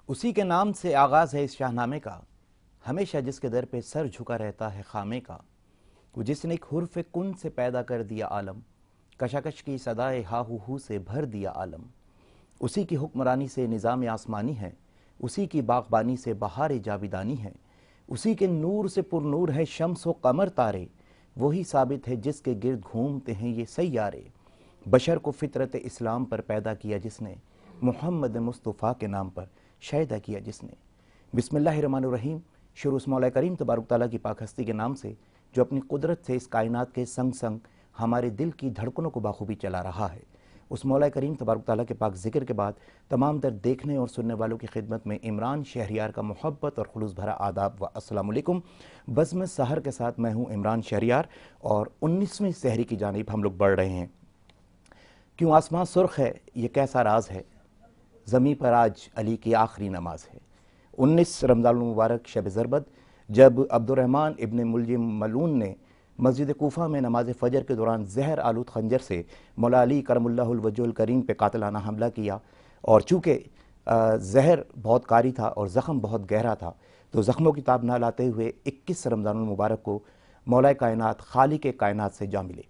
उसी के नाम से आगाज़ है इस शाहनामे का, हमेशा जिसके दर पे सर झुका रहता है खामे का। वो जिसने एक हुर्फ़ कुन से पैदा कर दिया आलम, कशाकश की सदाए हाहू हू से भर दिया आलम। उसी की हुक्मरानी से निज़ाम आसमानी है, उसी की बागबानी से बहार जाविदानी है। उसी के नूर से पुरनूर है शम्स व कमर तारे, वही साबित है जिसके गिर्द घूमते हैं ये सैयारे। बशर को फितरत इस्लाम पर पैदा किया जिसने, मोहम्मद मुस्तफ़ा के नाम पर शायदा किया जिसने। बिस्मिल्लाहिर्रहमानिर्रहीम। शुरू उस मौला करीम तबारक तआला की पाक हस्ती के नाम से जो अपनी कुदरत से इस कायनात के संग संग हमारे दिल की धड़कनों को बाखूबी चला रहा है। उस मौला करीम तबारक तआला के पाक ज़िक्र के बाद तमाम तर देखने और सुनने वालों की खिदमत में इमरान शहरियार का मोहब्बत और खुलूस भरा आदाब व अस्सलामु अलैकुम। बज़्म सहर के साथ मैं हूँ इमरान शहरियार और 19वीं सहरी की जानिब हम लोग बढ़ रहे हैं। क्यों आसमां सुर्ख है ये कैसा राज है, ज़मी पर आज अली की आखिरी नमाज है। 19 रमज़ान मुबारक शब ज़रबत जब अब्दुर्रहमान इब्न मुलजिम मलून ने मस्जिद कूफा में नमाज फ़जर के दौरान जहर आलूद खंजर से मौला अली करमुल्लाहुल वजहुल करीम पे कातिलाना हमला किया और चूँकि जहर बहुत कारी था और ज़ख़म बहुत गहरा था तो ज़ख़्मों की ताब ना लाते हुए 21 रमज़ान मुबारक को मौला कायनात खालिक कायनात से जा मिले।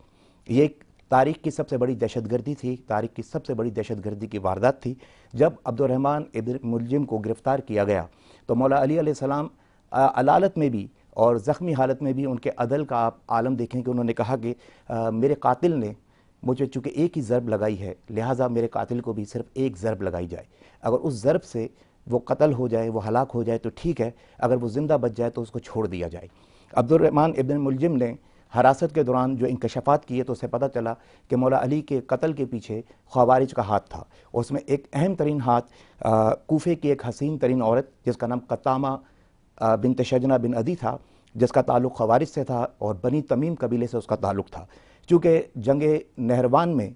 ये एक तारीख़ की सबसे बड़ी दहशतगर्दी थी, तारीख़ की सबसे बड़ी दहशतगर्दी की वारदात थी। जब अब्दुर्रहमान इब्न मुलजिम को गिरफ़्तार किया गया तो मौला अली अलैहिस्सलाम अलालत में भी और ज़ख्मी हालत में भी उनके अदल का आप आलम देखें कि उन्होंने कहा कि मेरे कातिल ने मुझे चूँकि एक ही ज़रब लगाई है लिहाजा मेरे कातिल को भी सिर्फ एक ज़रब लगाई जाए। अगर उस ज़रब से वो कत्ल हो जाए, वो हलाक हो जाए तो ठीक है, अगर वो ज़िंदा बच जाए तो उसको छोड़ दिया जाए। अब्दुर्रहमान इब्न मुलजिम ने हरासत के दौरान जो इंकशाफात किए तो उसे पता चला कि मौला अली के कत्ल के पीछे ख़वारिज का हाथ था। उसमें एक अहम तरीन हाथ कूफे की एक हसीन तरीन औरत जिसका नाम कतामा बिनत शजना बिन अदी था, जिसका ताल्लुक़ ख़वारिज से था और बनी तमीम कबीले से उसका ताल्लुक़ था। चूँकि जंग नहरवान में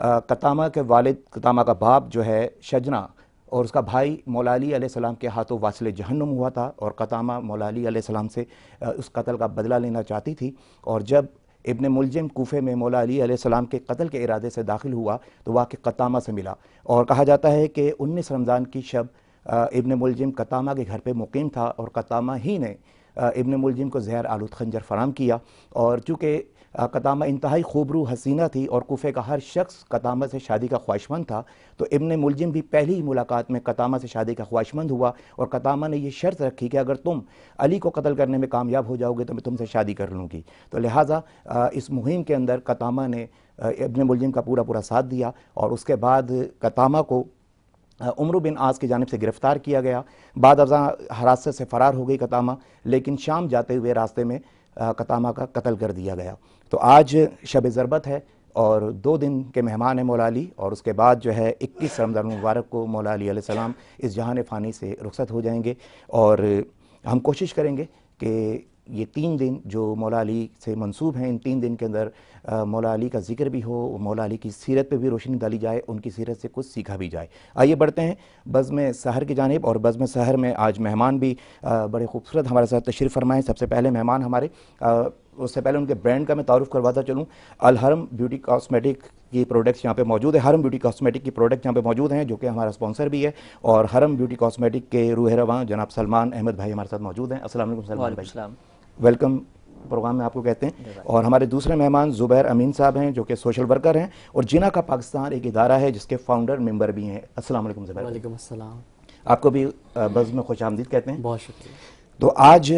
कतामा के वालिद, कतामा का बाप जो है शजना और उसका भाई मौला अली अलैहिस्सलाम के हाथों वासिल जहन्नुम हुआ था और कतामा मौला अली अलैहिस्सलाम से उस कत्ल का बदला लेना चाहती थी। और जब इब्न मुलजिम कूफे में मौला अली अलैहिस्सलाम के कत्ल के इरादे से दाखिल हुआ तो वाक़ई कतामा से मिला और कहा जाता है कि 19 रमज़ान की शब इब्न मुलजिम कतामा के घर पे मुकीम था और कतामा ही ने इब्न मुलजिम को जहर आलूद खंजर फराम किया। और चूँकि कतामा इंतहाई खूबरू हसीना थी और कूफे का हर शख्स कतामा से शादी का ख्वाहिशमंद था तो इब्न मुलजिम भी पहली ही मुलाकात में कतामा से शादी का ख्वाहिशमंद हुआ और कतामा ने यह शर्त रखी कि अगर तुम अली को कत्ल करने में कामयाब हो जाओगे तो मैं तुमसे शादी कर लूँगी। तो लिहाजा इस मुहिम के अंदर कतामा ने इब्न मुलजिम का पूरा पूरा साथ दिया और उसके बाद कतामा को उमर बिन आस की जानिब से गिरफ़्तार किया गया। बाद अज़ां हरासत से फ़रार हो गई कतामा, लेकिन शाम जाते हुए रास्ते में कतामा का कत्ल कर दिया गया। तो आज शब ज़रबत है और 2 दिन के मेहमान हैं मौला अली और उसके बाद जो है 21 रमज़ान मुबारक को मौला अली अलैहिस्सलाम इस जहान फ़ानी से रुखसत हो जाएंगे। और हम कोशिश करेंगे कि ये 3 दिन जो मौला अली से मंसूब हैं, इन 3 दिन के अंदर मौला अली का जिक्र भी हो, मौला अली की सीरत पे भी रोशनी डाली जाए, उनकी सीरत से कुछ सीखा भी जाए। आइए बढ़ते हैं बज़्म सहर की जानिब और बज़्म सहर में आज मेहमान भी बड़े खूबसूरत हमारे साथ तशरीफ़ फरमाएँ। सबसे पहले मेहमान हमारे, उससे पहले उनके ब्रांड का मैं तारुफ़ करवाता चलूँ। अल हरम ब्यूटी कॉस्मेटिक की प्रोडक्ट्स यहाँ पे मौजूद है। हरम ब्यूटी कॉस्मेटिक की प्रोडक्ट यहाँ पे मौजूद हैं जो कि हमारा स्पॉन्सर भी है और हरम ब्यूटी कॉस्मेटिक के रूह रवां जनाब सलमान अहमद भाई हमारे साथ मौजूद हैं। अस्सलाम वालेकुम सलमान भाई, वेलकम प्रोग्राम में आपको कहते हैं। और हमारे दूसरे मेहमान ज़ुबैर अमीन साहब हैं जो कि सोशल वर्कर हैं और जिना का पाकिस्तान एक इदारा है जिसके फाउंडर मेंबर भी हैं। अस्सलाम वालेकुम ज़ुबैर। वालेकुम अस्सलाम। आपको भी बज़्म में खुशामदीद कहते हैं। बहुत शुक्रिया। तो आज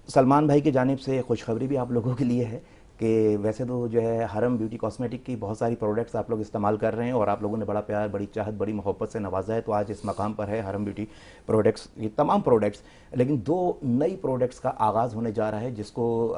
सलमान भाई की जानिब से खुशखबरी भी आप लोगों के लिए है कि वैसे तो जो है हरम ब्यूटी कॉस्मेटिक की बहुत सारी प्रोडक्ट्स आप लोग इस्तेमाल कर रहे हैं और आप लोगों ने बड़ा प्यार, बड़ी चाहत, बड़ी मोहब्बत से नवाजा है। तो आज इस मकाम पर है हरम ब्यूटी प्रोडक्ट्स, ये तमाम प्रोडक्ट्स, लेकिन 2 नई प्रोडक्ट्स का आगाज़ होने जा रहा है जिसको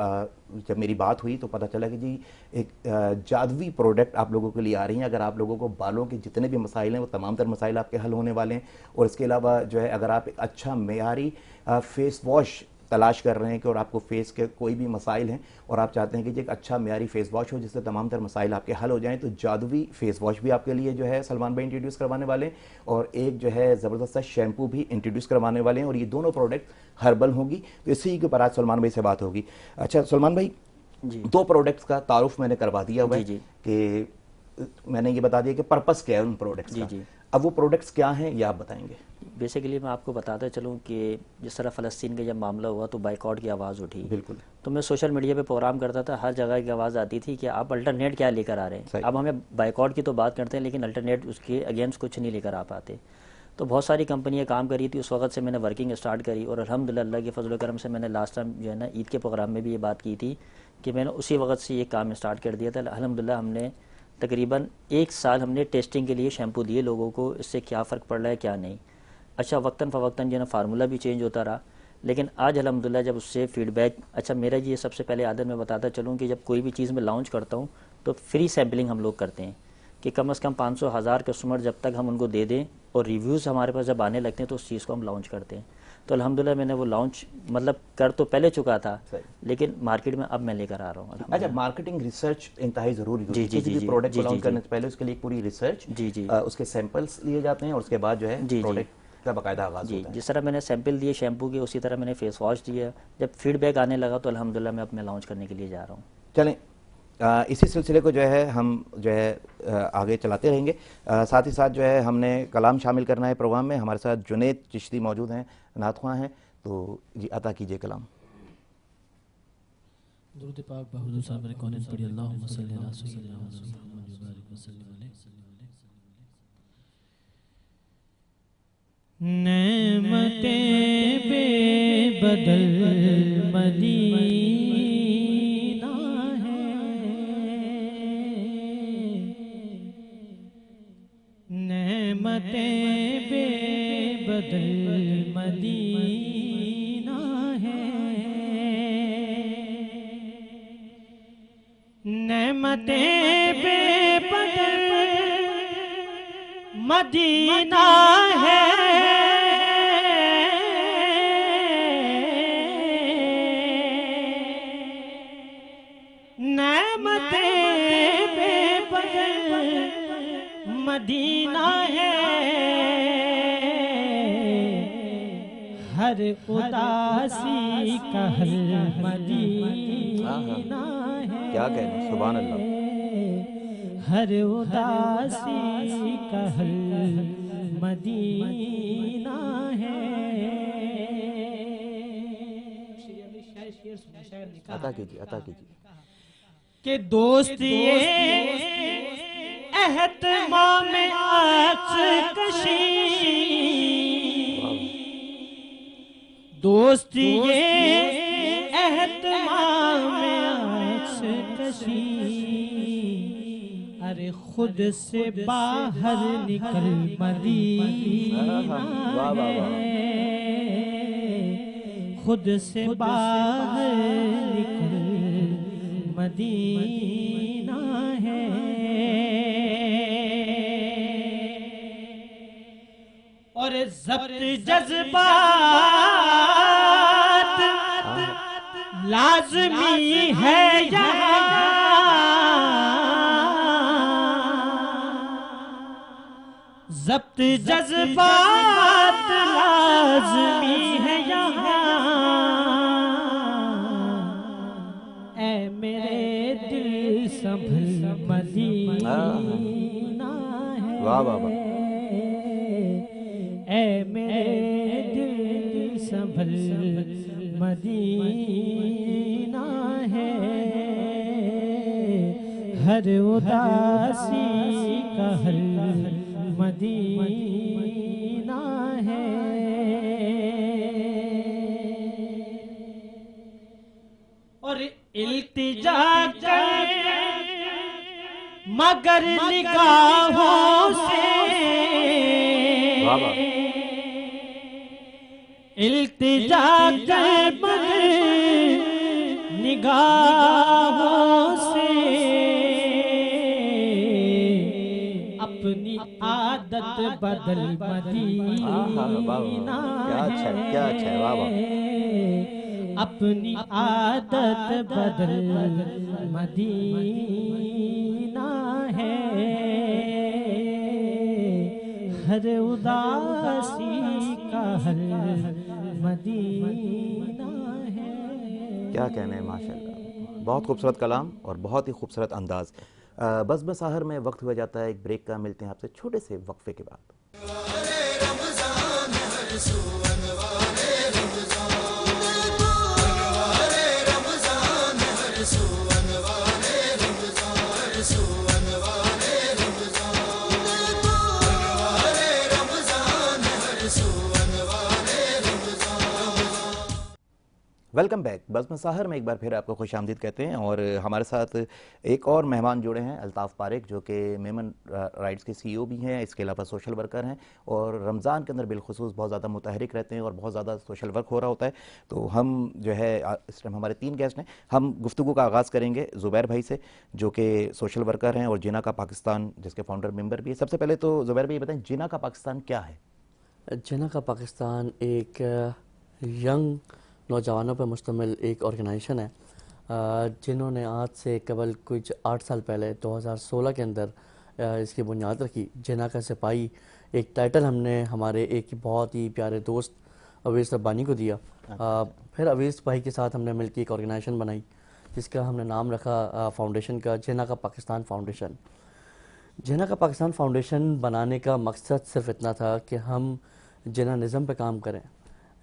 जब मेरी बात हुई तो पता चला कि जी एक जादुई प्रोडक्ट आप लोगों के लिए आ रही हैं। अगर आप लोगों को बालों के जितने भी मसाइल हैं वो तमाम तर मसाइल आपके हल होने वाले हैं। और इसके अलावा जो है अगर आप एक अच्छा मेयारी फेस वॉश तलाश कर रहे हैं कि और आपको फेस के कोई भी मसाइल हैं और आप चाहते हैं कि एक अच्छा मेयारी फेस वॉश हो जिससे तमाम तर मसाइल आपके हल हो जाएं, तो जादुई फेस वॉश भी आपके लिए जो है सलमान भाई इंट्रोड्यूस करवाने वाले हैं और एक जो है ज़बरदस्त शैम्पू भी इंट्रोड्यूस करवाने वाले हैं और ये दोनों प्रोडक्ट हर्बल होंगी। तो इसी के ऊपर आज सलमान भाई से बात होगी। अच्छा सलमान भाई जी, 2 प्रोडक्ट्स का तारुफ मैंने करवा दिया हुआ है कि मैंने ये बता दिया कि पर्पस क्या है उन प्रोडक्ट्स जी का। जी। अब वो प्रोडक्ट्स क्या हैं ये आप बताएंगे। बेसिकली मैं आपको बताता चलूँ कि जिस तरह फ़लस्तीन का जब मामला हुआ तो बाइकआउट की आवाज़ उठी। बिल्कुल तो मैं सोशल मीडिया पे प्रोग्राम करता था, हर जगह की आवाज़ आती थी कि आप अल्टरनेट क्या लेकर आ रहे हैं। सही। अब हमें बाइकआउट की तो बात करते हैं लेकिन अल्टरनेट उसके अगेंस्ट कुछ नहीं लेकर आ पाते। तो बहुत सारी कंपनियां काम कर रही थी, उस वक्त से मैंने वर्किंग स्टार्ट करी और अल्हम्दुलिल्लाह अल्लाह के फजल करम से मैंने लास्ट टाइम जो है ना ईद के प्रोग्राम में भी ये बात की थी कि मैंने उसी वक्त से ये काम स्टार्ट कर दिया था। अल्हम्दुलिल्लाह हमने तकरीबन 1 साल हमने टेस्टिंग के लिए शैम्पू दिए लोगों को, इससे क्या फ़र्क पड़ रहा है क्या नहीं। अच्छा वक्तन फ़वक्तन जो है ना फार्मूला भी चेंज होता रहा, लेकिन आज अल्हम्दुलिल्लाह जब उससे फीडबैक, अच्छा मेरा ये सबसे पहले आदत मैं बताता चलूँ कि जब कोई भी चीज़ मैं लॉन्च करता हूँ तो फ्री सैम्पलिंग हम लोग करते हैं कि कम से कम 500,000 कस्टमर जब तक हम उनको दे दें और रिव्यूज़ हमारे पास जब आने लगते हैं तो उस चीज़ को हम लॉन्च करते हैं। तो अल्हम्दुलिल्लाह मैंने वो लॉन्च मतलब कर तो पहले चुका था, लेकिन मार्केट में अब मैं लेकर आ रहा हूँ। अच्छा, मार्केटिंग रिसर्च इंतहाई ज़रूरी होती जी है जी किसी जी भी प्रोडक्ट को जी जी लॉन्च जी करने से पहले, उसके लिए एक पूरी रिसर्च, जी जी उसके सैंपल्स लिए जाते हैं और उसके बाद जो है जी जी प्रोडक्ट का बाकायदा आगाज़ जी। होता है। जिस तरह मैंने सैंपल दिए शैम्पू के, उसी तरह मैंने फेस वॉश दिया। जब फीडबैक आने लगा तो अल्हम्दुलिल्लाह मैं अब मैं लॉन्च करने के लिए जा रहा हूँ। चलें, इसी सिलसिले को जो है हम जो है आगे चलाते रहेंगे। साथ ही साथ जो है हमने कलाम शामिल करना है प्रोग्राम में। हमारे साथ जुनैद चिश्ती मौजूद हैं, नातख़्वां हैं, तो जी अता कीजिए कलाम। दुरूद पाक बहुदूर साहब ने कौन पढ़ी अल्लाहुम्मा सल्ली अला सय्यिदिना मुहम्मद व बारिक वसल्लिम अलैहि। नेमतें बेबदल मदीना है, नेमतें बेबदल मदीना है, नेमतें बेबदल मदीना है, नेमतें बेबदल मदीना है, हर उदासी का हल मदीना है, क्या कहना, सुभान अल्लाह। हर उदासी का हल मदीना है। अता कीजिए, अता कीजिए। कि दोस्त ये एहतमाम अक्सकशी, दोस्त ये एहतमाम अक्सकशी, अरे खुद से बाहर निकल मदीना है, खुद से बाहर निकल मदीना है। और ज़ब्त जज्बात लाज़मी है यहाँ, ज़ब्त जज्बात लाज़मी है यहाँ, ऐ मेरे दिल संभल मदीना है, वाह वाह वाह। ऐ मेरे दिल संभल मदीना है, हर उदासी का हल मदीना है। और इल्तिजा कर मगर निगाहों से, इल्तिजा कर मगर निगाहों से, अपनी आदत बदल मदीना क्या अच्छा है, क्या अच्छा है, वाह वाह। अपनी आदत बदल मदीना है, हर उदासी का हल मदीना है। क्या कहना है, माशाल्लाह, बहुत खूबसूरत कलाम और बहुत ही खूबसूरत अंदाज। बस बस आहर में वक्त हुआ जाता है एक ब्रेक का। मिलते हैं आपसे छोटे से वक्फे के बाद। Welcome back. बस मसाहर में एक बार फिर आपको खुश आमदीद कहते हैं और हमारे साथ एक और मेहमान जुड़े हैं, अल्ताफ़ पारेख, जो कि मेमन राइट्स के CEO भी हैं, इसके अलावा सोशल वर्कर हैं और रमज़ान के अंदर बिलखुसूस बहुत ज़्यादा मुतहरिक रहते हैं और बहुत ज़्यादा सोशल वर्क हो रहा होता है। तो हम जो है इस टाइम हमारे 3 गेस्ट हैं। हम गुफ्तगू का आगाज़ करेंगे ज़ुबैर भाई से, जो कि सोशल वर्कर हैं और जिना का पाकिस्तान जिसके फाउंडर मेम्बर भी है। सबसे पहले तो ज़ुबैर भाई बताएँ, जिना का पाकिस्तान क्या है? जिना का पाकिस्तान एक यंग नौजवानों पर मुश्तमिल एक ऑर्गेनाइजेशन है, जिन्होंने आज से कबल कुछ 8 साल पहले 2016 के अंदर इसकी बुनियाद रखी। जिना का सिपाही एक टाइटल हमने हमारे एक बहुत ही प्यारे दोस्त अवीज़ रब्बानी को दिया। फिर अवीज़ भाई के साथ हमने मिलकर एक ऑर्गेनाइजेशन बनाई जिसका हमने नाम रखा फाउंडेशन का, जिना का पाकिस्तान फाउंडेशन। जिना का पाकिस्तान फाउंडेशन बनाने का मकसद सिर्फ इतना था कि हम जिना निज़म पे काम करें।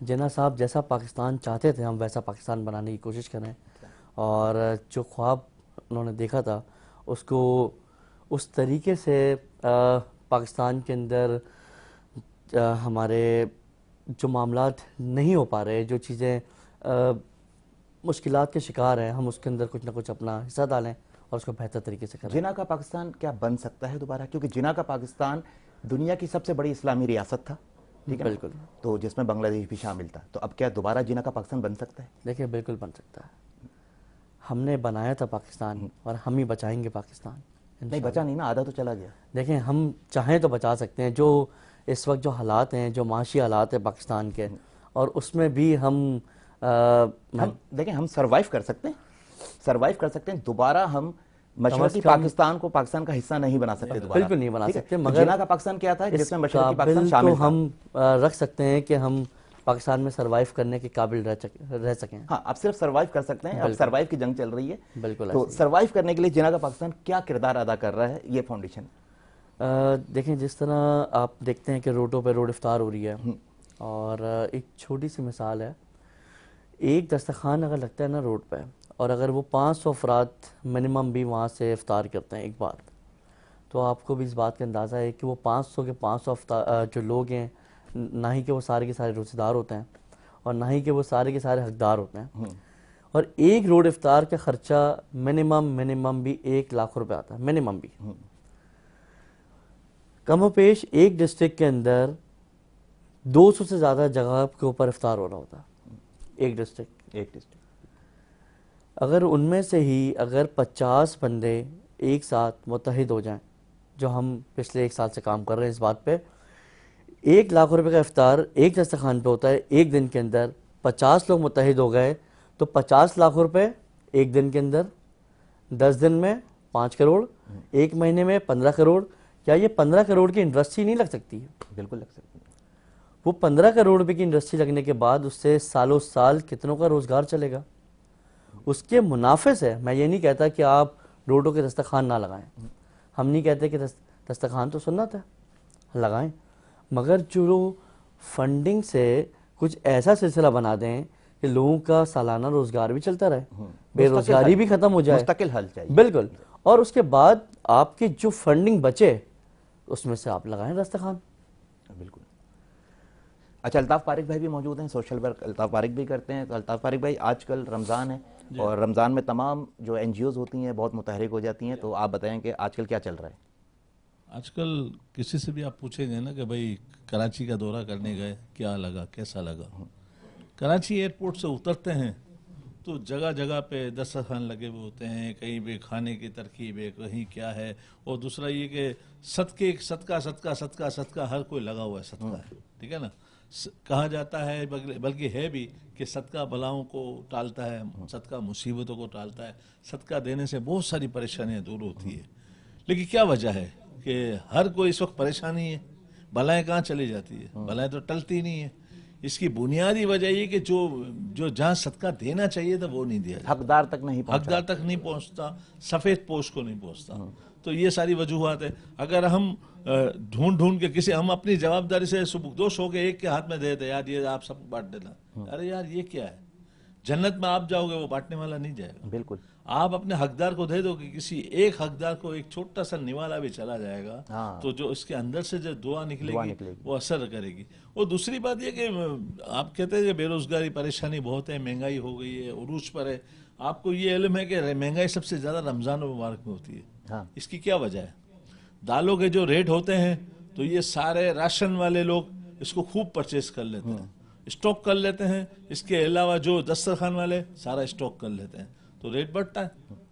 जिना साहब जैसा पाकिस्तान चाहते थे हम वैसा पाकिस्तान बनाने की कोशिश करें, और जो ख्वाब उन्होंने देखा था उसको उस तरीके से पाकिस्तान के अंदर हमारे जो मामलात नहीं हो पा रहे, जो चीज़ें मुश्किलात के शिकार हैं, हम उसके अंदर कुछ ना कुछ अपना हिस्सा डालें और उसको बेहतर तरीके से करें। जिना का पाकिस्तान क्या बन सकता है दोबारा? क्योंकि जिना का पाकिस्तान दुनिया की सबसे बड़ी इस्लामी रियासत था, ठीक है? बिल्कुल। तो जिसमें बांग्लादेश भी शामिल था। तो अब क्या दोबारा जिना का पाकिस्तान बन सकता है? देखिए, बिल्कुल बन सकता है। हमने बनाया था पाकिस्तान और हम ही बचाएंगे पाकिस्तान। नहीं, बचा नहीं ना, आधा तो चला गया। देखें, हम चाहें तो बचा सकते हैं। जो इस वक्त जो हालात हैं, जो माशी हालात है पाकिस्तान के, और उसमें भी हम देखें, हम सरवाइव कर सकते हैं, सरवाइव कर सकते हैं। दोबारा हम मशरकी पाकिस्तान को पाकिस्तान का हिस्सा नहीं बना सकते दोबारा, बिल्कुल नहीं बना सकते। मगर जिना का पाकिस्तान क्या था जिसमें मशरकी पाकिस्तान शामिल था? हम रख सकते हैं कि हम पाकिस्तान में सरवाइव करने के काबिल रह सकें। हाँ, अब सिर्फ सरवाइव कर सकते हैं। अब सरवाइव की जंग चल रही है। बिल्कुल। तो सरवाइव करने के लिए जिना का पाकिस्तान क्या किरदार अदा कर रहा है ये फाउंडेशन? देखें, जिस तरह आप देखते हैं कि रोडों पर रोड इफ्तार हो रही है, और एक छोटी सी मिसाल है, एक दस्तरखान अगर लगता है ना रोड पे, और अगर वो 500 अफराद मिनिमम भी वहाँ से इफ्तार करते हैं एक बार, तो आपको भी इस बात का अंदाज़ा है कि वो 500 के 500 जो लोग हैं, ना ही कि वो सारे के सारे रोज़ेदार होते हैं और ना ही कि वो सारे के सारे हकदार होते हैं। और एक रोड इफ्तार का ख़र्चा मिनिमम भी 1 लाख रुपए आता है, मिनिमम भी। कम पेश एक डिस्ट्रिक्ट के अंदर 200 से ज़्यादा जगह के ऊपर इफ्तार हो रहा होता है। एक डिस्ट्रिक्ट अगर उनमें से ही अगर 50 बंदे एक साथ मुत्तहिद हो जाएं, जो हम पिछले 1 साल से काम कर रहे हैं इस बात पे, 1 लाख रुपए का इफ्तार एक दस्तरखान पे होता है। एक दिन के अंदर 50 लोग मुत्तहिद हो गए तो 50 लाख रुपए एक दिन के अंदर, 10 दिन में 5 करोड़, एक महीने में 15 करोड़। क्या ये 15 करोड़ की इंडस्ट्री नहीं लग सकती है? बिल्कुल लग सकती है। वो 15 करोड़ रुपए की इंडस्ट्री लगने के बाद उससे सालों साल कितनों का रोजगार चलेगा? उसके मुनाफे से मैं ये नहीं कहता कि आप रोडों के दस्तरखान ना लगाएं, हम नहीं कहते कि दस्तरखान तो सुन्नत है, लगाएं, मगर जो फंडिंग से कुछ ऐसा सिलसिला बना दें कि लोगों का सालाना रोजगार भी चलता रहे, बेरोजगारी भी खत्म हो जाए, मुस्तकिल हल चाहिए। बिल्कुल। और उसके बाद आपकी जो फंडिंग बचे उसमें से आप लगाएं दस्तरखान। बिल्कुल। अच्छा, अल्ताफ़ पारेख भाई भी मौजूद हैं, सोशल वर्क अल्ताफ़ पारेख भी करते हैं। तो अल्ताफ़ पारेख भाई, आजकल रमज़ान है और रमज़ान में तमाम जो NGOs होती हैं बहुत मुतहरिक हो जाती हैं, तो आप बताएं कि आजकल क्या चल रहा है? आजकल किसी से भी आप पूछेंगे ना कि भाई कराची का दौरा करने गए, क्या लगा, कैसा लगा? कराची एयरपोर्ट से उतरते हैं तो जगह जगह पे दस्तरखान लगे हुए होते हैं, कहीं पे खाने की तरकीब है, कहीं क्या है, और दूसरा ये कि सदका हर कोई लगा हुआ है, सदका है, ठीक है ना? कहा जाता है, बल्कि है भी कि सदका बलाओं को टालता है, सदका मुसीबतों को टालता है, सदका देने से बहुत सारी परेशानियां दूर होती है। लेकिन क्या वजह है कि हर कोई इस वक्त परेशानी है? बलाएं कहाँ चली जाती है? बलाएं तो टलती नहीं है। इसकी बुनियादी वजह ये कि जो जो जहाँ सदका देना चाहिए था वो नहीं दिया जाता। हकदार तक नहीं पहुंचा। हकदार तक नहीं पहुंचता, सफेद पोश को नहीं पहुंचता। तो ये सारी वजूहात है। अगर हम ढूंढ ढूंढ के किसी, हम अपनी जवाबदारी से सुबुकदोश होकर एक के हाथ में दे देते, यार ये आप सब बांट देना, अरे यार ये क्या है? जन्नत में आप जाओगे, वो बांटने वाला नहीं जाएगा। बिल्कुल। आप अपने हकदार को दे दो कि किसी एक हकदार को एक छोटा सा निवाला भी चला जाएगा, हाँ। तो जो इसके अंदर से जो दुआ निकलेगी वो असर करेगी। और दूसरी बात ये कि आप कहते हैं कि बेरोजगारी परेशानी बहुत है, महंगाई हो गई है, उरूज पर है। आपको ये इल्म है कि महंगाई सबसे ज्यादा रमजान और मुबारक में होती है। हाँ। इसकी क्या वजह है? दालों के जो रेट होते हैं तो ये सारे राशन वाले लोग इसको खूब परचेज कर लेते हैं, स्टॉक कर लेते हैं। इसके अलावा जो दस्तरखान वाले सारा स्टॉक कर लेते हैं, तो रेट बढ़ता है।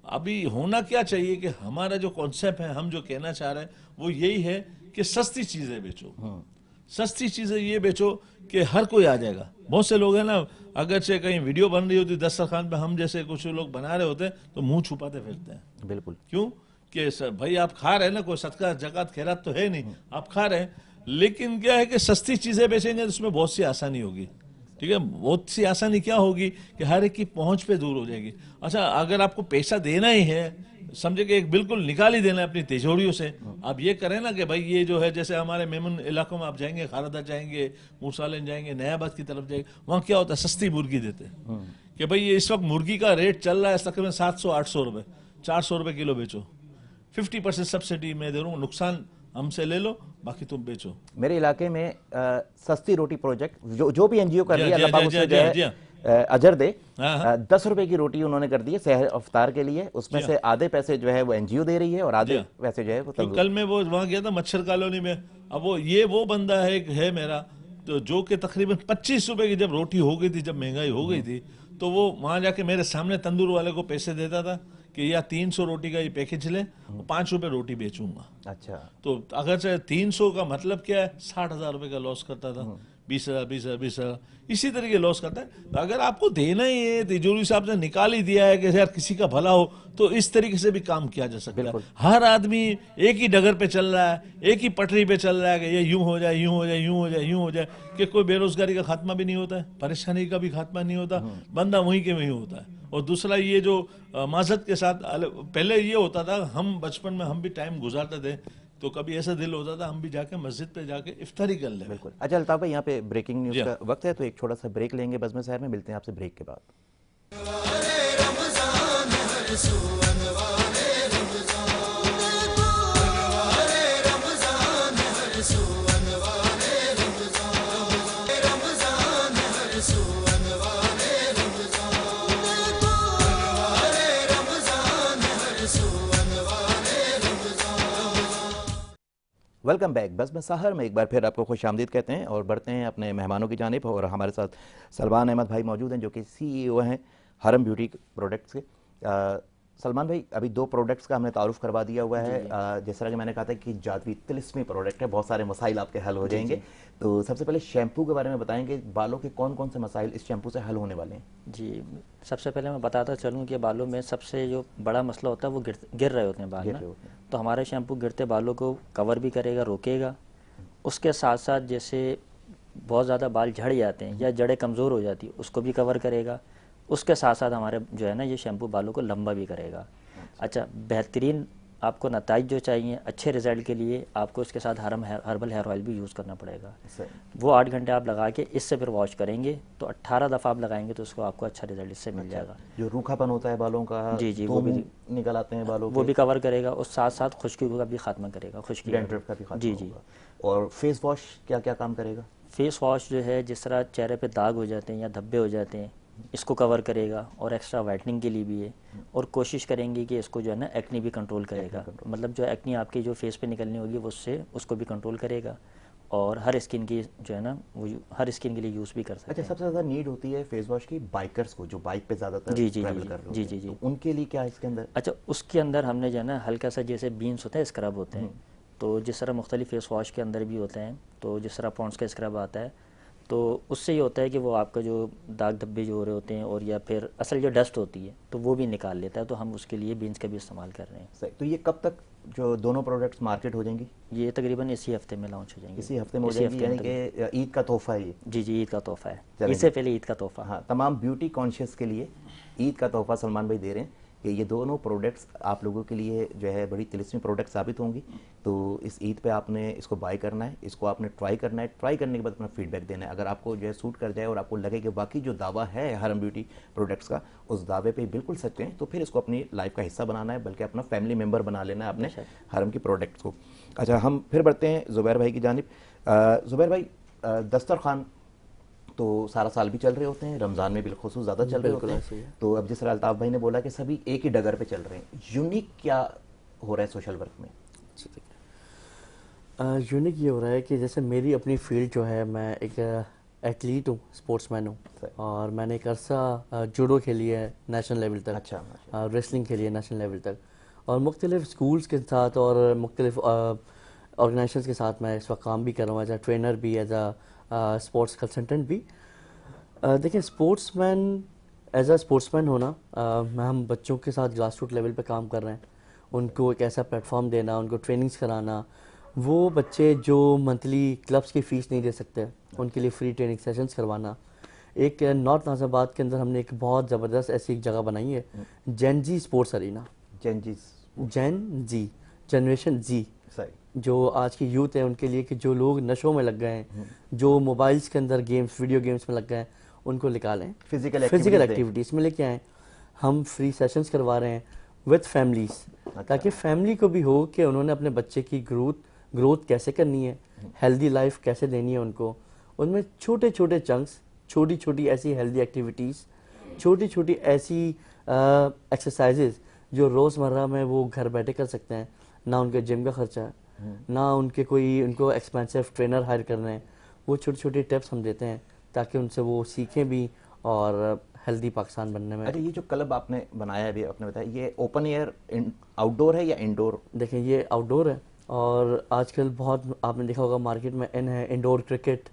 अभी होना क्या चाहिए कि हमारा जो कॉन्सेप्ट है, हम जो कहना चाह रहे हैं वो यही है कि सस्ती चीजें बेचो। सस्ती चीजें ये बेचो कि हर कोई आ जाएगा। बहुत से लोग हैं ना, अगर से कहीं वीडियो बन रही होती दस्तरखान पे, हम जैसे कुछ लोग बना रहे होते हैं तो मुंह छुपाते फिरते हैं। बिल्कुल। क्यों? कि भाई आप खा रहे हैं ना, कोई सदका जकात खैरात तो है नहीं, आप खा रहे हैं, लेकिन क्या है कि सस्ती चीजें बेचेंगे तो उसमें बहुत सी आसानी होगी। ठीक है, बहुत सी आसानी क्या होगी कि हर एक की पहुंच पे दूर हो जाएगी। अच्छा, अगर आपको पैसा देना ही है, समझे कि एक बिल्कुल निकाल ही देना है अपनी तिजोरियों से, आप ये करें ना कि भाई ये जो है, जैसे हमारे मेमन इलाकों में आप जाएंगे, खारदा जाएंगे, मूसालन जाएंगे, नयाबाद की तरफ जाएंगे, वहाँ क्या होता है, सस्ती मुर्गी देते हैं कि भाई ये इस वक्त मुर्गी का रेट चल रहा है तकरीबन 700-800 रुपये, 400 रुपये किलो बेचो, 50% सब्सिडी मैं दे रहा हूँ, नुकसान हमसे ले लो, बाकी तुम बेचो। मेरे इलाके में सस्ती रोटी प्रोजेक्ट जो भी एनजीओ कर रही है, अल्लाह पाक उसमें जो है अजर दे, 10 रुपए की रोटी उन्होंने कर दी है सहर इफ्तार के लिए। उसमें से आधे पैसे जो है वो एनजीओ दे रही है और आधे पैसे जो है वो तो कल मैं वो वहाँ गया था मच्छर कॉलोनी में। अब वो बंदा है मेरा, तो जो कि तकरीबन 25 रुपए की जब रोटी हो गई थी, जब महंगाई हो गई थी, तो वो वहाँ जाके मेरे सामने तंदूर वाले को पैसे देता था कि या 300 रोटी का ये पैकेज ले, 5 रुपए रोटी बेचूंगा। अच्छा, तो अगर से 300 का मतलब क्या है, 60,000 रुपए का लॉस करता था, 20,000 इसी तरीके लॉस करता है। तो अगर आपको देना ही है, तिजोरी से आपने निकाल ही दिया है कि यार किसी का भला हो, तो इस तरीके से भी काम किया जा सकता है। हर आदमी एक ही डगर पे चल रहा है, एक ही पटरी पे चल रहा है कि ये यूं हो जाए, यूं हो जाए, यूं हो जाए, यूं हो जाए, कि कोई बेरोजगारी का खात्मा भी नहीं होता है, परेशानी का भी खात्मा नहीं होता, बंदा वहीं के वहीं होता है। और दूसरा ये जो माजत के साथ, पहले ये होता था, हम बचपन में हम भी टाइम गुजारते थे, तो कभी ऐसा दिल होता था हम भी जाके मस्जिद पे जाके इफ्तारी कर लें। बिल्कुल। अच्छा अल्ताफ भाई, यहाँ पे ब्रेकिंग न्यूज़ का वक्त है, तो एक छोटा सा ब्रेक लेंगे बज़्म शहर में। मिलते हैं आपसे ब्रेक के बाद। Welcome back. बज़्म शहर में एक बार फिर आपको खुश आमदीद कहते हैं और बढ़ते हैं अपने मेहमानों की जानिब। और हमारे साथ सलमान अहमद भाई मौजूद हैं, जो कि CEO हैं हरम ब्यूटी प्रोडक्ट्स के। सलमान भाई, अभी 2 प्रोडक्ट्स का हमने तारुफ करवा दिया हुआ है। जिस तरह कि मैंने कहा था कि जादवी तिलिस्मी प्रोडक्ट है, बहुत सारे मसाइल आपके हल हो जाएंगे। तो सबसे पहले शैम्पू के बारे में बताएंगे, बालों के कौन कौन से मसाइल इस शैम्पू से हल होने वाले हैं? जी, सबसे पहले मैं बताता चलूँ कि बालों में सबसे जो बड़ा मसला होता है वो गिर रहे होते हैं बाल ना। तो हमारे शैम्पू गिरते बालों को कवर भी करेगा, रोकेगा। उसके साथ साथ जैसे बहुत ज़्यादा बाल झड़ जाते हैं या जड़ें कमज़ोर हो जाती है, उसको भी कवर करेगा। उसके साथ साथ हमारे जो है ना, ये शैम्पू बालों को लंबा भी करेगा। अच्छा, बेहतरीन आपको नताइज जो चाहिए अच्छे रिजल्ट के लिए, आपको इसके साथ हर्बल हेयर ऑयल भी यूज़ करना पड़ेगा। वो 8 घंटे आप लगा के इससे फिर वॉश करेंगे, तो 18 दफ़ा आप लगाएंगे तो उसको आपको अच्छा रिजल्ट इससे मिल जाएगा। जो रूखापन होता है बालों का, जी वो भी निकल आते हैं बालों, वो भी कवर करेगा और साथ साथ खुश्की का भी खात्मा करेगा, खुश्की डैंड्रफ का भी खात्मा। जी। और फेस वॉश क्या क्या काम करेगा? फेस वॉश जो है, जिस तरह चेहरे पे दाग हो जाते हैं या धब्बे हो जाते हैं, इसको कवर करेगा और एक्स्ट्रा वाइटनिंग के लिए भी है। और कोशिश करेंगे कि इसको जो है ना एक्नी भी कंट्रोल करेगा, मतलब जो एक्नी आपकी जो फेस पे निकलनी होगी वो उसको भी कंट्रोल करेगा। और हर स्किन की जो है ना, वो हर स्किन के लिए यूज़ भी कर सकते हैं। अच्छा, सबसे ज़्यादा नीड होती है फेस वॉश की बाइकर्स को, जो बाइक पे ज़्यादातर ट्रैवल कर रहे हैं। जी, तो उनके लिए क्या है इसके अंदर? अच्छा, उसके अंदर हमने जो है ना हल्का सा, जैसे बीन्स होता है, स्क्रब होते हैं, तो जिस तरह मुख्तलिफ फेस वॉश के अंदर भी होते हैं, तो जिस तरह पॉन्ड्स का स्क्रब आता है, तो उससे ये होता है कि वो आपका जो दाग धब्बे जो हो रहे होते हैं और या फिर असल जो डस्ट होती है तो वो भी निकाल लेता है। तो हम उसके लिए बीन्स का भी इस्तेमाल कर रहे हैं। सही। तो ये कब तक जो दोनों प्रोडक्ट्स मार्केट हो जाएंगी? ये तकरीबन इसी हफ्ते में लॉन्च हो जाएंगे। इसी हफ्ते में हो जाएंगी, यानी कि ईद का तोहफा है ये। जी जी, ईद का तोहफा है, चलेंगे। इससे पहले ईद का तोहफा। हाँ, तमाम ब्यूटी कॉन्शियस के लिए ईद का तोहफा सलमान भाई दे रहे हैं कि ये दोनों प्रोडक्ट्स आप लोगों के लिए जो है बड़ी तिलिस्मी प्रोडक्ट साबित होंगी। तो इस ईद पे आपने इसको बाय करना है, इसको आपने ट्राई करना है, ट्राई करने के बाद अपना फीडबैक देना है। अगर आपको जो है सूट कर जाए और आपको लगे कि बाकी जो दावा है हरम ब्यूटी प्रोडक्ट्स का उस दावे पे बिल्कुल सच्चे हैं, तो फिर इसको अपनी लाइफ का हिस्सा बनाना है, बल्कि अपना फैमिली मेम्बर बना लेना है अपने हरम की प्रोडक्ट्स को। अच्छा, हम फिर बढ़ते हैं ज़ुबैर भाई की जानिब। ज़ुबैर भाई, दस्तरखान तो सारा साल भी चल रहे होते हैं, रमज़ान में बिलखुसूस ज़्यादा चल रहे होते हैं। तो अब जिस तरह अल्ताफ़ भाई ने बोला कि सभी एक ही डगर पे चल रहे हैं, यूनिक क्या हो रहा है सोशल वर्क में? यूनिक ये हो रहा है कि जैसे मेरी अपनी फील्ड जो है, मैं एक एथलीट हूँ, स्पोर्ट्समैन हूँ, और मैंने एक अरसा जूडो खेली है नेशनल लेवल तक। अच्छा। रेसलिंग खेली है नेशनल लेवल तक, और मुख्तलिफ स्कूल्स के साथ और मुख्तलिफ ऑर्गेनाइजेशंस के साथ मैं इस वक्त काम भी कर रहा हूँ, एज अ ट्रेनर भी, एज अ स्पोर्ट्स कंसल्टेंट भी। देखिए, एज अ स्पोर्ट्समैन होना, हम बच्चों के साथ ग्रास रूट लेवल पे काम कर रहे हैं, उनको एक ऐसा प्लेटफॉर्म देना, उनको ट्रेनिंग्स कराना। वो बच्चे जो मंथली क्लब्स की फ़ीस नहीं दे सकते, उनके लिए फ्री ट्रेनिंग सेशंस करवाना। एक नॉर्थ नाज़िबाद के अंदर हमने एक बहुत ज़बरदस्त ऐसी एक जगह बनाई है, जेन जी स्पोर्ट्स अरीना। जनरेशन जी, जो आज की यूथ है उनके लिए, कि जो लोग नशों में लग गए हैं, जो मोबाइल्स के अंदर गेम्स, वीडियो गेम्स में लग गए हैं, उनको निकालें, फिजिकल एक्टिविटीज़ में लेके आएँ। हम फ्री सेशंस करवा रहे हैं विद फैमिलीज़, ताकि फैमिली को भी हो कि उन्होंने अपने बच्चे की ग्रोथ कैसे करनी है, हेल्दी लाइफ कैसे देनी है उनको। उनमें छोटे छोटे चंक्स, छोटी छोटी ऐसी हेल्दी एक्टिविटीज़, छोटी छोटी ऐसी एक्सरसाइजेज जो रोज़मर्रा में वो घर बैठे कर सकते हैं। ना उनके जिम का खर्चा है, ना उनको एक्सपेंसिव ट्रेनर हायर करने हैं। वो छोटी छोटी टिप्स हम देते हैं ताकि उनसे वो सीखें भी और हेल्दी पाकिस्तान बनने में। अरे, ये जो क्लब आपने बनाया अभी आपने बताया, ये ओपन एयर आउटडोर है या इंडोर? देखिए, ये आउटडोर है, और आजकल बहुत आपने देखा होगा मार्केट में इंडोर क्रिकेट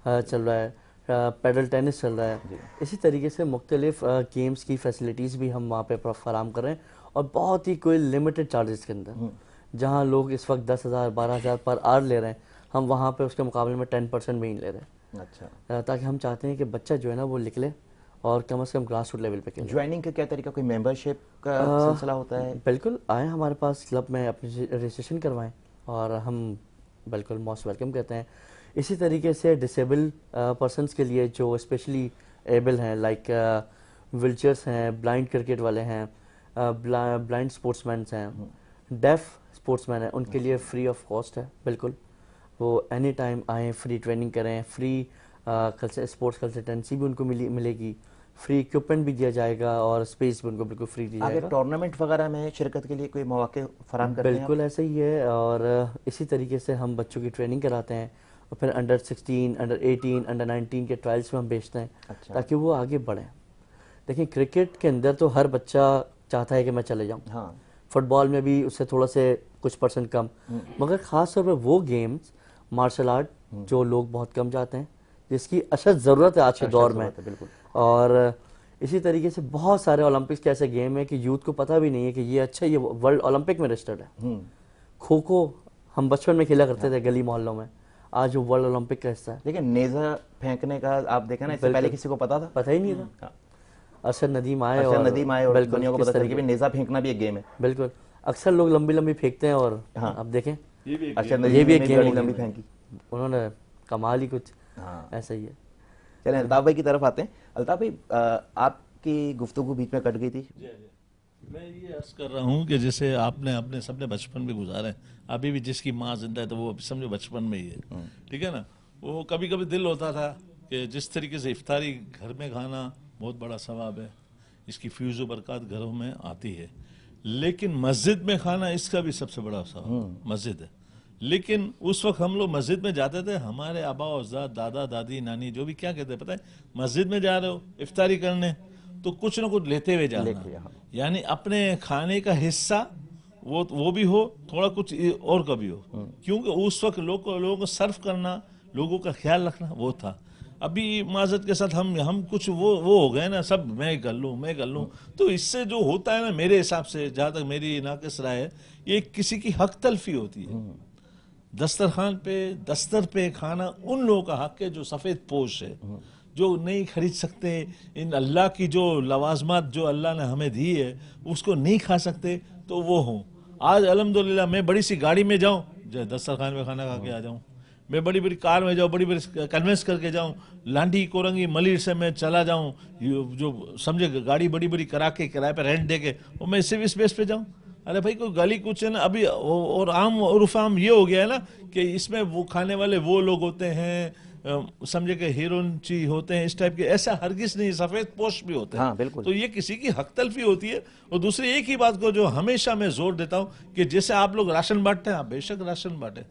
चल रहा है, पैडल टेनिस चल रहा है। इसी तरीके से मुख्तलिफ गेम्स की फैसिलिटीज़ भी हम वहाँ पे फराम कर रहे हैं, और बहुत ही कोई लिमिटेड चार्जेस के अंदर। जहाँ लोग इस वक्त 10,000 12,000 पर आवर ले रहे हैं, हम वहाँ पे उसके मुकाबले में 10% भी नहीं ले रहे हैं। अच्छा। ताकि हम चाहते हैं कि बच्चा जो है ना वो निकले और कम से कम ग्रास रूट लेवल पे खेले। ज्वाइनिंग का क्या तरीका, कोई मेंबरशिप का सिलसिला होता है? बिल्कुल, आए हमारे पास क्लब में अपनी रजिस्ट्रेशन करवाएं, और हम बिल्कुल मोस्ट वेलकम कहते हैं। इसी तरीके से डिसेबल पर्सनस के लिए जो स्पेशली एबल हैं, लाइक व्हीलचेयर्स हैं, ब्लाइंड क्रिकेट वाले हैं, ब्लाइंड स्पोर्ट्समैन हैं, डेफ स्पोर्ट्समैन हैं, उनके लिए फ्री ऑफ कॉस्ट है। बिल्कुल, वो एनी टाइम आएँ, फ्री ट्रेनिंग करें, फ्री स्पोर्ट्स कंसल्टेंसी भी उनको मिलेगी, फ्री इक्विपमेंट भी दिया जाएगा, और स्पेस भी उनको बिल्कुल फ्री दी जाएगा। टूर्नामेंट वगैरह में शिरकत के लिए कोई मौके फराहम करते हैं? बिल्कुल ऐसा ही है, और इसी तरीके से हम बच्चों की ट्रेनिंग कराते हैं, और फिर अंडर 16, अंडर 18, अंडर 19 के ट्रायल्स में हम भेजते हैं। अच्छा। ताकि ताकि वो आगे बढ़ें। देखिए, क्रिकेट के अंदर तो हर बच्चा चाहता है कि मैं चले जाऊँ। हाँ। फुटबॉल में भी उससे थोड़ा से कुछ परसेंट कम, मगर ख़ास तौर पर वो गेम्स, मार्शल आर्ट, जो लोग बहुत कम जाते हैं, जिसकी अशद ज़रूरत है आज के दौर में। बिल्कुल। और इसी तरीके से बहुत सारे ओलंपिक्स के ऐसे गेम है कि यूथ को पता भी नहीं है कि ये अच्छा, ये वर्ल्ड ओलंपिक में रजिस्टर्ड है। खो खो हम बचपन में खेला करते थे गली मोहल्लों में, आज वो वर्ल्ड ओलंपिक का हिस्सा है। लेकिन नेज़ा फेंकने का आप देखें ना, इससे पहले किसी को पता था? पता ही नहीं था। अरशद नदीम आए, और दुनिया को पता चला कि नेज़ा फेंकना भी एक गेम है। बिल्कुल, अक्सर लोग लंबी लंबी फेंकते हैं, और हाँ। अब देखें, अरशद ये भी एक नदीम गेम लंबी फेंकी, उन्होंने कमाल ही कुछ। हाँ। ऐसा ही है। चलें अल्ताफ़ भाई की तरफ आते हैं। अल्ताफ़ भाई, आपकी गुफ्तगू बीच में कट गई थी। मैं ये अर्ज कर रहा हूँ कि जैसे आपने अपने सबने बचपन भी गुजारे, अभी भी जिसकी माँ जिंदा है तो वो समझो बचपन में ही है, ठीक है ना। वो कभी कभी दिल होता था कि जिस तरीके से इफ्तारी घर में खाना बहुत बड़ा सवाब है, इसकी फ्यूज़ व बरकत घरों में आती है, लेकिन मस्जिद में खाना इसका भी सबसे बड़ा सवाब मस्जिद है। लेकिन उस वक्त हम लोग मस्जिद में जाते थे, हमारे आबा अज़ाद, दादा दादी, नानी जो भी क्या कहते हैं पता है, मस्जिद में जा रहे हो इफ्तारी करने तो कुछ ना कुछ लेते हुए जाना, यानी अपने खाने का हिस्सा वो भी हो, थोड़ा कुछ और का भी हो, क्योंकि उस वक्त लोगों को सर्व करना, लोगों का ख्याल रखना वो था। अभी माजरत के साथ हम कुछ वो हो गए ना, सब मैं कर लूँ। तो इससे जो होता है ना, मेरे हिसाब से जहाँ तक मेरी नाक़िस राय है, ये किसी की हक तलफी होती है। दस्तरखान पे दस्तर पे खाना उन लोगों का हक है जो सफ़ेद पोश है, जो नहीं खरीद सकते, इन अल्लाह की जो लवाजमात जो अल्लाह ने हमें दी है उसको नहीं खा सकते, तो वो हों। आज अल्हम्दुलिल्लाह मैं बड़ी सी गाड़ी में जाऊं, जो दस्तरखान में खाना खा के आ जाऊं, मैं बड़ी बड़ी कार में जाऊं, बड़ी बड़ी कन्वेंस करके जाऊं, लांडी कोरंगी मलिर से मैं चला जाऊं, जो समझे गाड़ी बड़ी बड़ी करा के किराए पे रेंट दे के, और मैं इसी स्पेस पे जाऊं। अरे भाई कोई गाली कुछ है ना अभी, और आम उर्फ आम ये हो गया है ना कि इसमें वो खाने वाले वो लोग होते हैं, समझे कि हीरोइन ची होते हैं, इस टाइप के, ऐसा हरगिज नहीं, सफेद पोश भी होते हैं। हाँ, बिल्कुल। तो ये किसी की हक तलफी होती है। और दूसरी एक ही बात को जो हमेशा मैं जोर देता हूँ कि जैसे आप लोग राशन बांटते हैं, आप बेशक राशन बांटे,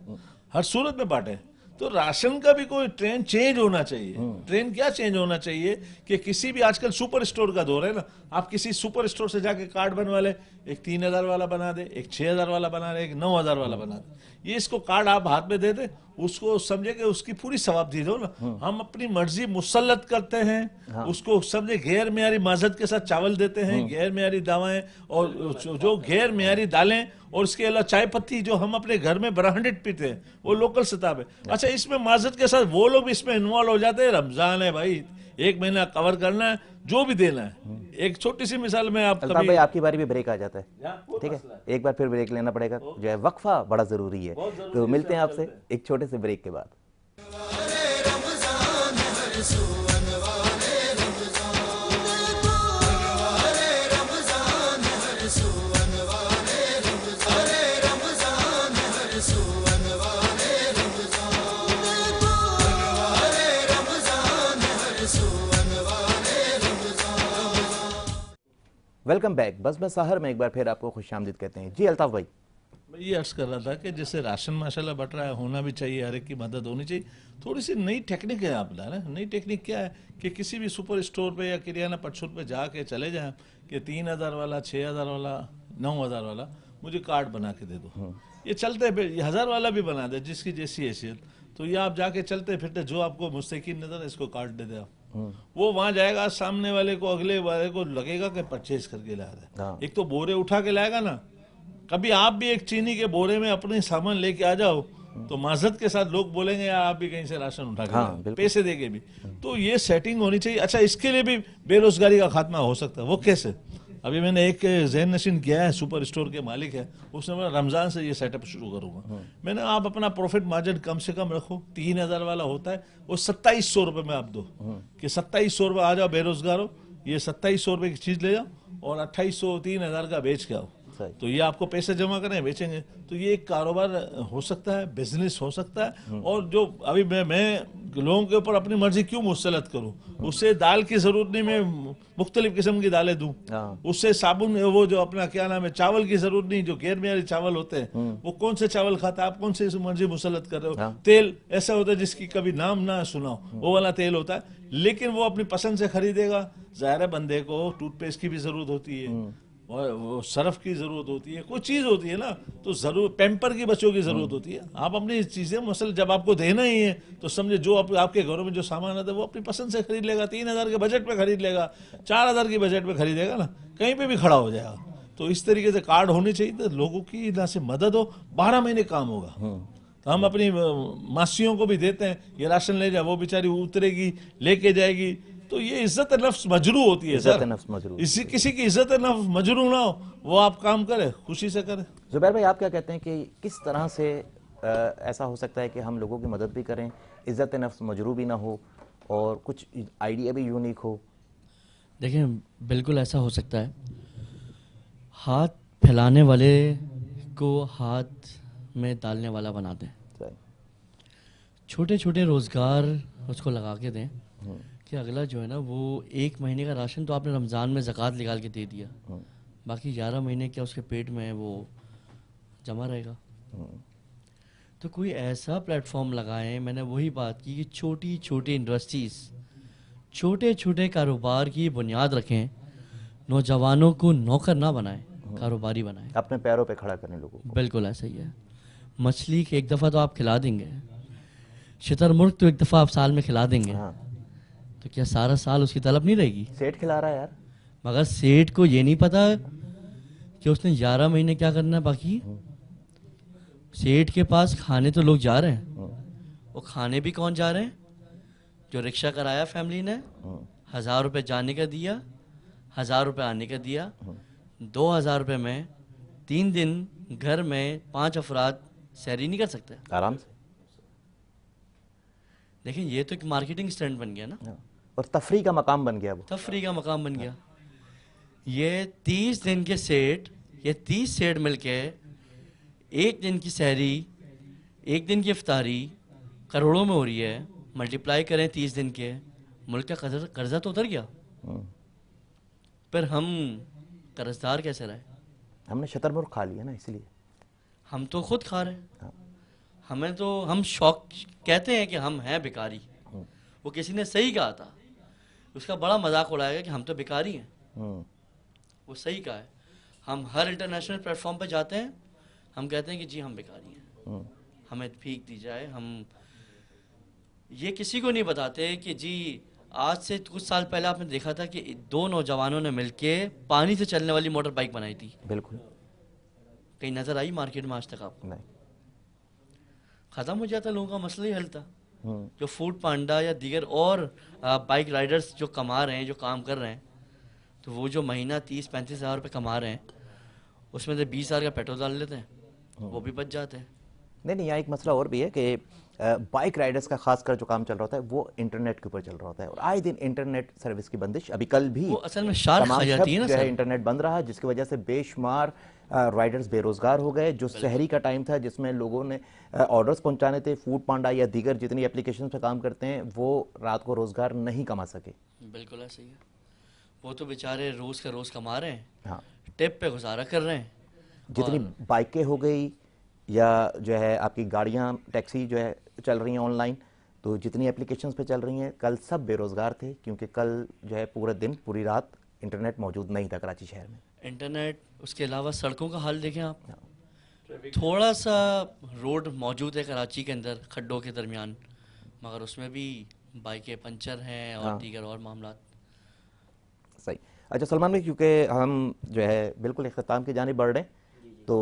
हर सूरत में बांटे, तो राशन का भी कोई ट्रेंड चेंज होना चाहिए। ट्रेंड क्या चेंज होना चाहिए कि किसी भी, आजकल सुपर स्टोर का दौर है ना, आप किसी सुपर स्टोर से जाके कार्ड बनवा ले, एक 3000 वाला बना दे, एक 6000 वाला बना दे, एक 9000 वाला बना दे, ये इसको कार्ड आप हाथ में दे दे, उसको समझे कि उसकी पूरी सवाब दी दो ना। हम अपनी मर्जी मुसल्लत करते हैं, उसको समझे गैर मेयारी माजत के साथ चावल देते हैं, गैर मेयारी दवाएं, और जो गैर मेयारी दालें, और इसके अलावा चाय पत्ती जो हम अपने घर में ब्रांडेड पीते हैं वो लोकल सताब है। अच्छा, इसमें माजत के साथ वो लोग इसमें इन्वॉल्व हो जाते हैं। रमजान है भाई, एक महीना कवर करना है, जो भी देना है। एक छोटी सी मिसाल में आप अल्ताफ भाई, आपकी बारी भी ब्रेक आ जाता है, ठीक है, एक बार फिर ब्रेक लेना पड़ेगा, जो है वक्फा बड़ा जरूरी है। तो मिलते हैं आपसे एक छोटे से ब्रेक के बाद। Welcome back. बस सहर में एक बार फिर आपको खुशामदीद कहते हैं। जी अल्ताफ भाई, मैं ये अर्ज कर रहा था कि जैसे राशन माशाल्लाह बट रहा है, होना भी चाहिए, हर एक की मदद होनी चाहिए। थोड़ी सी नई टेक्निक है आप ना, नई टेक्निक क्या है कि किसी भी सुपर स्टोर पे या किरियाना पटशूर पे जाके चले जाएं कि 3000 वाला, 6000 वाला, 9000 वाला मुझे कार्ड बना के दे दो। ये चलते 1000 वाला भी बना दे, जिसकी जैसी हैसियत। तो ये आप जाके चलते फिरते जो आपको मुस्तकीन नजर है, इसको कार्ड दे दे आप, वो वहां जाएगा, सामने वाले को, अगले वाले को लगेगा कि परचेज करके लाया है। एक तो बोरे उठा के लाएगा ना, कभी आप भी एक चीनी के बोरे में अपने सामान लेके आ जाओ तो माजत के साथ लोग बोलेंगे यार आप भी कहीं से राशन उठा के पैसे देके भी। तो ये सेटिंग होनी चाहिए। अच्छा, इसके लिए भी बेरोजगारी का खात्मा हो सकता है। वो कैसे? अभी मैंने एक जहन नशीन किया है, सुपर स्टोर के मालिक है, उसने बोला रमजान से ये सेटअप शुरू करूंगा। मैंने, आप अपना प्रॉफिट मार्जिन कम से कम रखो, 3000 वाला होता है वो 2700 रुपए में आप दो कि 2700 रुपये आ जाओ बेरोजगार हो, ये 2700 रुपये की चीज ले जाओ और 2800 3000 का बेच के आओ। तो ये आपको पैसे जमा करें, बेचेंगे। तो ये एक कारोबार हो सकता है, बिजनेस हो सकता है। और जो अभी मैं लोगों के ऊपर अपनी मर्जी क्यों मुसलत करूं? उससे दाल की जरूरत नहीं, मैं मुख्तलिफ किस्म की दालें दूं। उससे साबुन, वो जो अपना क्या नाम है, चावल की जरूरत नहीं, जो गैर मेयारी चावल होते हैं, वो कौन से चावल खाता है, आप कौन से मर्जी मुसलत कर रहे हो। तेल ऐसा होता है जिसकी कभी नाम ना सुनाओ, वो वाला तेल होता है, लेकिन वो अपनी पसंद से खरीदेगा। जाहिर है बंदे को टूथपेस्ट की भी जरूरत होती है, और वो सरफ की जरूरत होती है, कोई चीज होती है ना, तो जरूर पैम्पर की बच्चों की जरूरत होती है। आप अपनी चीजें मसल जब आपको देना ही है तो समझे जो आपके घरों में जो सामान आता है वो अपनी पसंद से खरीद लेगा। 3000 के बजट में खरीद लेगा, 4000 की बजट में खरीदेगा ना, कहीं पे भी खड़ा हो जाएगा। तो इस तरीके से कार्ड होने चाहिए, तो लोगों की ना से मदद हो, 12 महीने काम होगा। तो हम अपनी मासियों को भी देते हैं, ये राशन ले जाए, वो बेचारी उतरेगी लेके जाएगी। तो ये इज्जत नफ्स मजरू होती है सर। इसी किसी की इज्जत नफ्स मजरू ना हो, वो आप काम करे, खुशी से करे। जुबैर भाई, आप क्या कहते हैं कि किस तरह से ऐसा हो सकता है कि हम लोगों की मदद भी करें, इज्जत नफ्स मजरू भी ना हो, और कुछ आइडिया भी यूनिक हो? देखिए, बिल्कुल ऐसा हो सकता है। हाथ फैलाने वाले को हाथ में डालने वाला बना दें, छोटे छोटे रोजगार उसको लगा के दें कि अगला जो है ना, वो 1 महीने का राशन तो आपने रमज़ान में ज़कात निकाल के दे दिया, बाकी 11 महीने क्या उसके पेट में वो जमा रहेगा। तो कोई ऐसा प्लेटफॉर्म लगाएं। मैंने वही बात की कि छोटी छोटी इंडस्ट्रीज़, छोटे छोटे कारोबार की बुनियाद रखें, नौजवानों को नौकर ना बनाएं, कारोबारी बनाएं, अपने पैरों पे खड़ा करने लोगों को। बिल्कुल ऐसा ही है। मछली एक दफ़ा तो आप खिला देंगे, शितरमुर्ग तो एक दफ़ा आप साल में खिला देंगे, तो क्या सारा साल उसकी तलब नहीं रहेगी? सेठ खिला रहा है यार। मगर सेठ को ये नहीं पता कि उसने 11 महीने क्या करना है बाकी। सेठ के पास खाने तो लोग जा रहे हैं, वो खाने भी कौन जा रहे हैं? जो रिक्शा कराया फैमिली ने, 1000 रुपये जाने का दिया, 1000 रुपये आने का दिया, 2000 रुपये में 3 दिन घर में 5 अफराद सैरी नहीं कर सकते आराम से। लेकिन ये तो एक मार्केटिंग स्टैंड बन गया ना, और तफरी का मकाम बन गया वो। तफरी का मकाम बन गया। ये 30 दिन के सेठ, ये 30 सेठ मिलके एक दिन की सहरी, एक दिन की इफ्तारी करोड़ों में हो रही है। मल्टीप्लाई करें 30 दिन के, मुल्क का कर्जा तो उतर गया। पर हम कर्जदार कैसे रहे? हमने शतरमुर्ग खा लिया ना, इसलिए। हम तो खुद खा रहे हैं। हमें तो, हम शौक कहते हैं कि हम हैं भिखारी। वो किसी ने सही कहा था, उसका बड़ा मजाक उड़ाएगा कि हम तो भिखारी हैं। वो सही कहा है। हम हर इंटरनेशनल प्लेटफॉर्म पे जाते हैं, हम कहते हैं कि जी हम भिखारी हैं, हमें भीख दी जाए। हम ये किसी को नहीं बताते कि जी आज से कुछ साल पहले आपने देखा था कि 2 नौजवानों ने मिलके पानी से चलने वाली मोटर बाइक बनाई थी। बिल्कुल। कहीं नजर आई मार्केट में आज तक आपको? नहीं। खत्म हो जाता, लोगों का मसला ही हल था। जो फूड पांडा या दीगर और बाइक राइडर्स जो कमा रहे हैं, जो काम कर रहे हैं, तो वो जो महीना 30-35 हज़ार रुपये कमा रहे हैं, उसमें से 20 हज़ार का पेट्रोल डाल लेते हैं, वो भी बच जाते हैं। नहीं, यहाँ एक मसला और भी है कि बाइक राइडर्स का खासकर जो काम चल रहा होता है वो इंटरनेट के ऊपर चल रहा होता है, और आए दिन इंटरनेट सर्विस की बंदिश। अभी कल भी वो असल में शार्क खा जाती है ना जो है सर। इंटरनेट बंद रहा, जिसकी वजह से बेशुमार राइडर्स बेरोजगार हो गए। जो शहरी का टाइम था जिसमें लोगों ने ऑर्डर्स पहुंचाने थे, फूड पांडा या दीगर जितनी एप्लीकेशन पे काम करते हैं, वो रात को रोजगार नहीं कमा सके। बिल्कुल ऐसे ही है। वो तो बेचारे रोज का रोज कमा रहे हैं, हाँ, टिप पे गुजारा कर रहे हैं। जितनी बाइकें हो गई या जो है आपकी गाड़ियाँ टैक्सी जो है चल रही हैं ऑनलाइन, तो जितनी एप्लीकेशंस पे चल रही हैं, कल सब बेरोजगार थे, क्योंकि कल जो है पूरे दिन पूरी रात इंटरनेट मौजूद नहीं था कराची शहर में। इंटरनेट, उसके अलावा सड़कों का हाल देखें आप। थोड़ा सा रोड मौजूद है कराची के अंदर खड्डों के दरमियान, मगर उसमें भी बाइकें पंचर हैं और दीगर और मामला। सही। अच्छा सलमान भाई, क्योंकि हम जो है बिल्कुल इख्तिताम की जानिब बढ़ रहे हैं, तो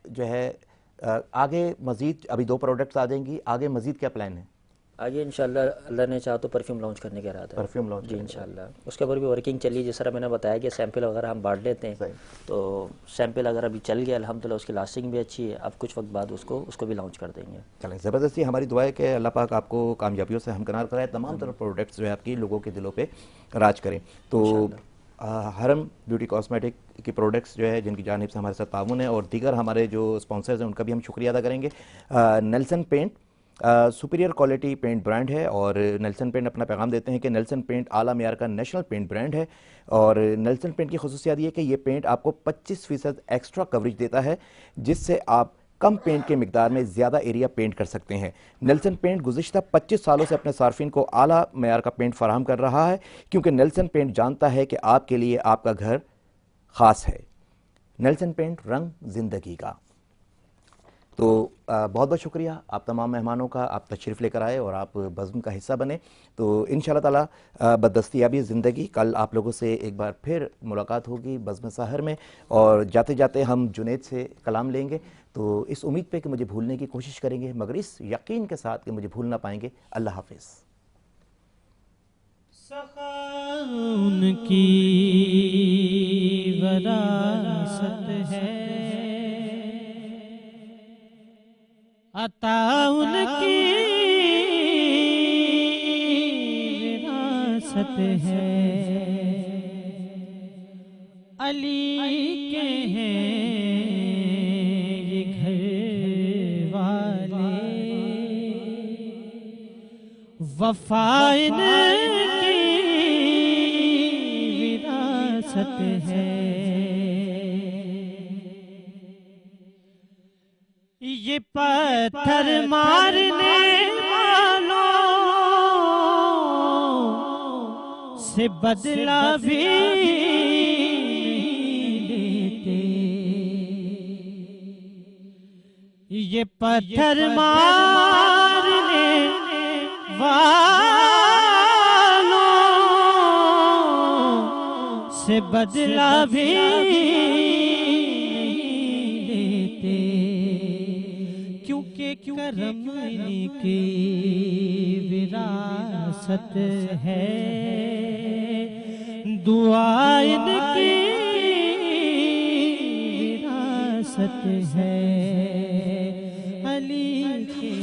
जो है आगे मज़ीद अभी 2 प्रोडक्ट्स आ जाएंगी, आगे मज़ीद क्या प्लान है? आगे इंशाल्लाह अल्लाह ने चाहा तो परफ्यूम लॉन्च करने का इरादा है। परफ्यूम लॉन्च जी इंशाल्लाह। उसके ऊपर भी वर्किंग चली, जिस तरह मैंने बताया कि सैंपल वगैरह हम बांट लेते हैं, तो सैंपल अगर अभी चल गया अल्हम्दुलिल्लाह, उसकी लास्टिंग भी अच्छी है। अब कुछ वक्त बाद उसको भी लॉन्च कर देंगे। चलें, ज़बरदस्ती हमारी दुआ है कि अल्लाह पाक आपको कामयाबियों से हमकिनार कराए, तमाम तरह प्रोडक्ट्स जो है आपकी लोगों के दिलों पे राज करें। तो हरम ब्यूटी कॉस्मेटिक की प्रोडक्ट्स जो है जिनकी जानिब से हमारे साथ ताउन है, और दीगर हमारे जो स्पॉन्सर्स हैं उनका भी हम शुक्रिया अदा करेंगे। Nelson paint superior quality paint brand है, और नेल्सन पेंट अपना पैगाम देते हैं कि नेल्सन पेंट आला मेयार का नेशनल पेंट ब्रांड है। और नेल्सन पेंट की खुसूसियत ये है कि ये पेंट आपको 25% एक्स्ट्रा कवरेज देता है, जिससे आप कम पेंट के मिकदार में ज़्यादा एरिया पेंट कर सकते हैं। नेल्सन पेंट गुज़िश्ता 25 सालों से अपने सार्फिन को आला मेयार का पेंट फराहम कर रहा है, क्योंकि नेल्सन पेंट जानता है कि आपके लिए आपका घर ख़ास है। नेल्सन पेंट, रंग ज़िंदगी का। तो बहुत बहुत शुक्रिया आप तमाम मेहमानों का, आप तशरीफ़ लेकर आए और आप बज़्म का हिस्सा बने। तो इंशाअल्लाह ताला बददस्तियाबी ज़िंदगी, कल आप लोगों से एक बार फिर मुलाकात होगी बज़्म सहर में, और जाते जाते हम जुनैद से कलाम लेंगे। तो इस उम्मीद पे कि मुझे भूलने की कोशिश करेंगे, मगर इस यकीन के साथ कि मुझे भूल ना पाएंगे। अल्लाह हाफ़िज़। उनकी वरासत है, अता उनकी विरासत है। अली के हैं ये घर वाले, वफा इनकी विरासत है। ये पत्थर मारने वालों से बदला भी लेते, ये पत्थर मारने वालों से बदला भी लेते, क्योंकि करम इनकी विरासत है, दुआ इनकी विरासत है। अली के